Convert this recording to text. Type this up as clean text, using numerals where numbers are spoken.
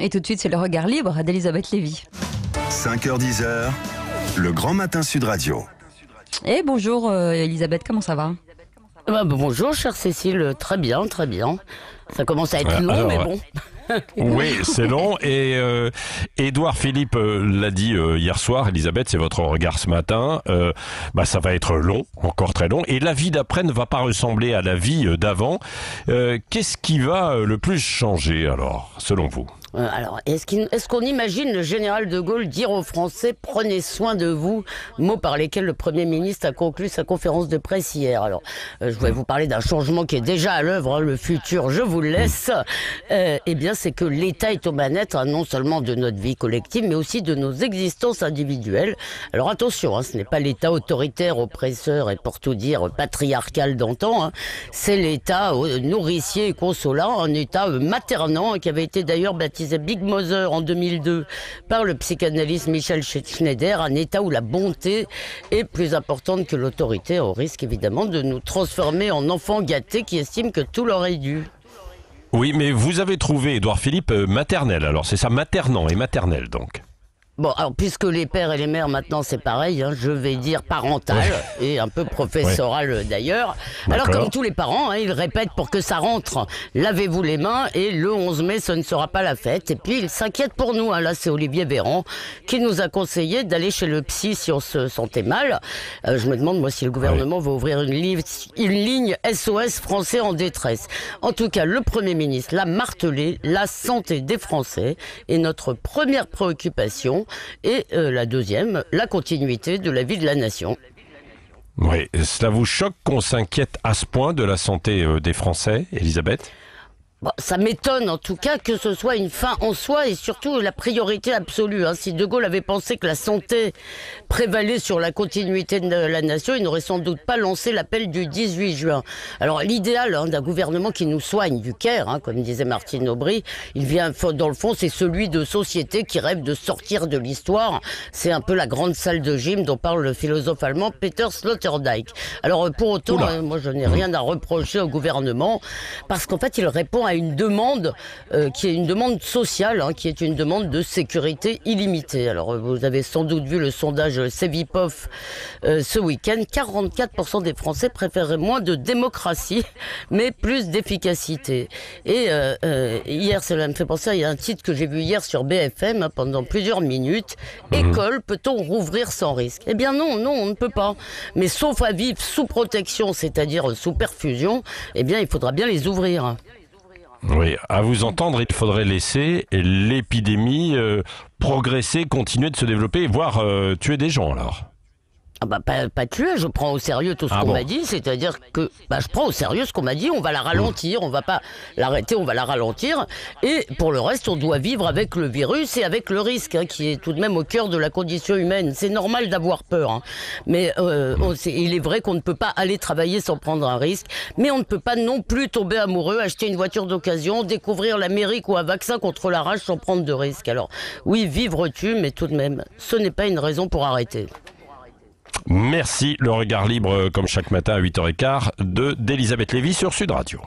Et tout de suite, c'est le regard libre d'Elisabeth Lévy. 5h-10h, le Grand Matin Sud Radio. Et bonjour Elisabeth, comment ça va? Bonjour chère Cécile, très bien, très bien. Ça commence à être long, alors, mais bon. Oui, c'est long. Et Édouard Philippe l'a dit hier soir, Elisabeth, c'est votre regard ce matin. Ça va être long, encore très long. Et la vie d'après ne va pas ressembler à la vie d'avant. Qu'est-ce qui va le plus changer alors, selon vous ? Alors, est-ce qu'on imagine le général de Gaulle dire aux Français « Prenez soin de vous », mots par lesquels le Premier ministre a conclu sa conférence de presse hier. Alors, je voulais vous parler d'un changement qui est déjà à l'œuvre, le futur, je vous le laisse. Eh bien, c'est que l'État est aux manettes, non seulement de notre vie collective, mais aussi de nos existences individuelles. Alors attention, ce n'est pas l'État autoritaire, oppresseur et pour tout dire patriarcal d'antan. C'est l'État nourricier et consolant, un État maternant qui avait été d'ailleurs baptisé Big Mother en 2002 par le psychanalyste Michel Schneider, un état où la bonté est plus importante que l'autorité, au risque évidemment de nous transformer en enfants gâtés qui estiment que tout leur est dû. Oui, mais vous avez trouvé, Édouard Philippe, maternel. Alors c'est ça, maternant et maternel donc. Bon, alors puisque les pères et les mères maintenant c'est pareil, je vais dire parental et un peu professoral d'ailleurs. Alors comme tous les parents, ils répètent pour que ça rentre, lavez-vous les mains et le 11 mai ce ne sera pas la fête. Et puis ils s'inquiètent pour nous, là c'est Olivier Véran qui nous a conseillé d'aller chez le psy si on se sentait mal. Je me demande moi si le gouvernement va ouvrir une ligne SOS Français en détresse. En tout cas le Premier ministre l'a martelé, la santé des Français est notre première préoccupation. Et la deuxième, la continuité de la vie de la nation. Oui, cela vous choque qu'on s'inquiète à ce point de la santé des Français, Elisabeth ? Bon, ça m'étonne en tout cas que ce soit une fin en soi et surtout la priorité absolue. Si De Gaulle avait pensé que la santé prévalait sur la continuité de la nation, il n'aurait sans doute pas lancé l'appel du 18 juin. Alors l'idéal d'un gouvernement qui nous soigne du Caire, comme disait Martine Aubry, il vient dans le fond, c'est celui de société qui rêve de sortir de l'histoire. C'est un peu la grande salle de gym dont parle le philosophe allemand Peter Sloterdijk. Alors pour autant, moi je n'ai rien à reprocher au gouvernement parce qu'en fait il répond à une demande qui est une demande sociale, qui est une demande de sécurité illimitée. Alors vous avez sans doute vu le sondage Cevipof ce week-end, 44% des Français préféraient moins de démocratie, mais plus d'efficacité. Et hier, cela me fait penser, il y a un titre que j'ai vu hier sur BFM pendant plusieurs minutes, École, peut-on rouvrir sans risque? Eh bien non, on ne peut pas. Mais sauf à vivre sous protection, c'est-à-dire sous perfusion, eh bien il faudra bien les ouvrir. Oui, à vous entendre, il faudrait laisser l'épidémie progresser, continuer de se développer, voire tuer des gens alors. Pas tuer, je prends au sérieux tout ce qu'on m'a dit, c'est-à-dire que je prends au sérieux ce qu'on m'a dit, on va la ralentir, on va pas l'arrêter, on va la ralentir, et pour le reste, on doit vivre avec le virus et avec le risque, qui est tout de même au cœur de la condition humaine. C'est normal d'avoir peur, mais il est vrai qu'on ne peut pas aller travailler sans prendre un risque, mais on ne peut pas non plus tomber amoureux, acheter une voiture d'occasion, découvrir l'Amérique ou un vaccin contre la rage sans prendre de risque. Alors oui, vivre tue, mais tout de même, ce n'est pas une raison pour arrêter. Merci, le regard libre comme chaque matin à 8h15 d'Elisabeth Lévy sur Sud Radio.